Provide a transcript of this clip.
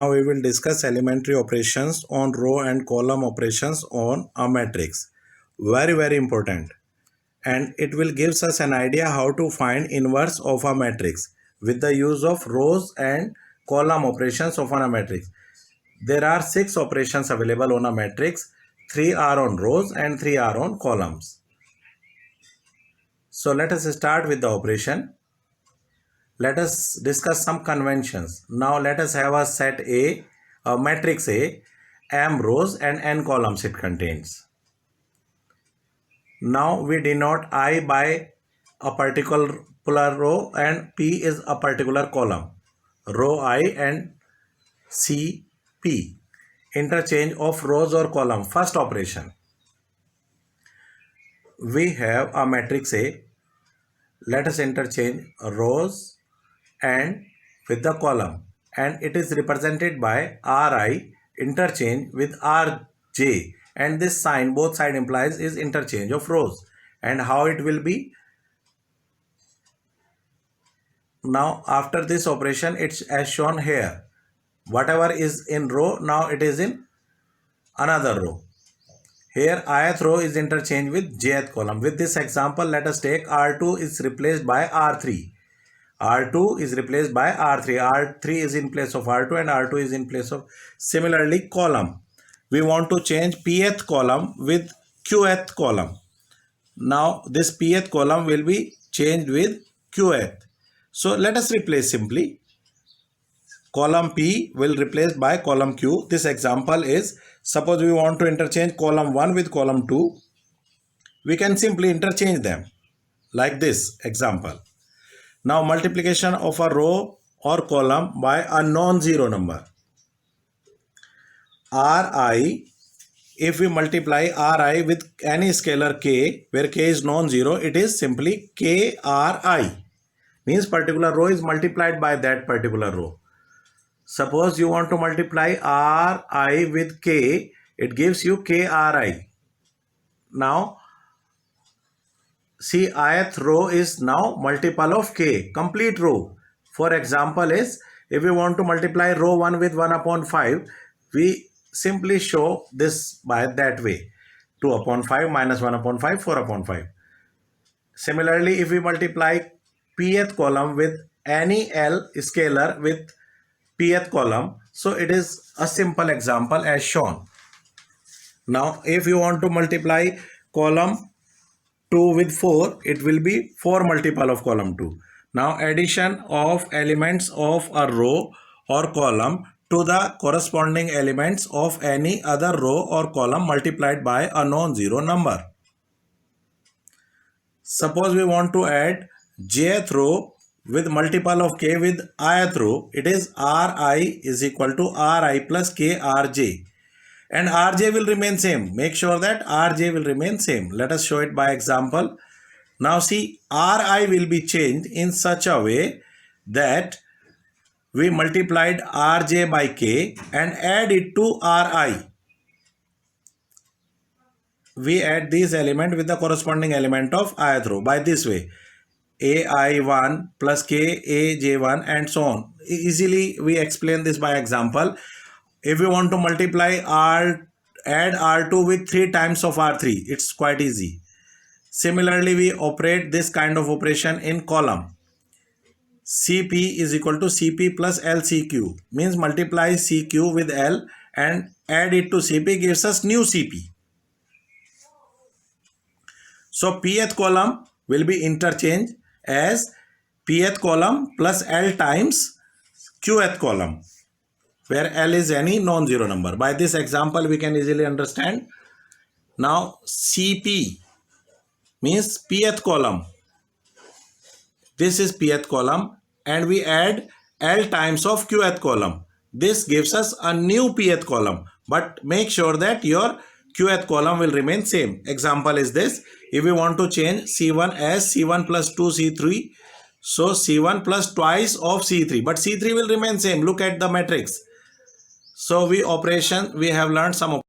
Now we will discuss elementary operations on row and column operations on a matrix. Very important. And it will gives us an idea how to find inverse of a matrix with the use of rows and column operations of a matrix. There are 6 operations available on a matrix. 3 are on rows and 3 are on columns. So let us start with the operation. Let us discuss some conventions. Now let us have a set A, a matrix A, m rows and n columns it contains. Now we denote I by a particular row and P is a particular column. Row I and C P. Interchange of rows or column. First operation. We have a matrix A. Let us interchange rows and with the column, and it is represented by Ri interchange with Rj, and this sign both side implies is interchange of rows. And how it will be? Now after this operation, it's as shown here. Whatever is in row, now it is in another row. Here ith row is interchanged with jth column. With this example, let us take R2 is replaced by R3. R2 is replaced by R3. R3 is in place of R2 and R2 is in place of, similarly, column. We want to change pth column with qth column. Now this pth column will be changed with qth. So let us replace simply. Column P will replace by column Q. This example is, suppose we want to interchange column 1 with column 2. We can simply interchange them like this example. Now multiplication of a row or column by a non-zero number. Ri, if we multiply Ri with any scalar k, where k is non-zero, it is simply Kri. Means particular row is multiplied by that particular row. Suppose you want to multiply Ri with k, it gives you Kri. Now see, ith row is now multiple of k, complete row. For example is, if we want to multiply row 1 with 1 upon 5, we simply show this by that way. 2 upon 5 minus 1 upon 5, 4 upon 5. Similarly, if we multiply pth column with any L scalar with pth column, so it is a simple example as shown. Now if you want to multiply column 2 with 4, it will be 4 multiple of column 2. Now addition of elements of a row or column to the corresponding elements of any other row or column multiplied by a non-zero number. Suppose we want to add jth row with multiple of k with ith row, it is Ri is equal to Ri plus k Rj. And Rj will remain same. Make sure that Rj will remain same. Let us show it by example. Now see, Ri will be changed in such a way that we multiplied Rj by k and add it to Ri. We add this element with the corresponding element of ith row by this way. Ai1 plus k aj1 and so on. Easily we explain this by example. If you want to multiply add R2 with 3 times of R3, it's quite easy. Similarly, we operate this kind of operation in column. Cp is equal to Cp plus LCQ, means multiply Cq with L and add it to Cp gives us new Cp. So pth column will be interchanged as pth column plus L times qth column, where L is any non-zero number. By this example, we can easily understand. Now Cp means pth column. This is pth column and we add L times of qth column. This gives us a new pth column, but make sure that your qth column will remain same. Example is this. If we want to change C1 as C1 plus 2 C3, so C1 plus twice of C3, but C3 will remain same. Look at the matrix. So we have learned some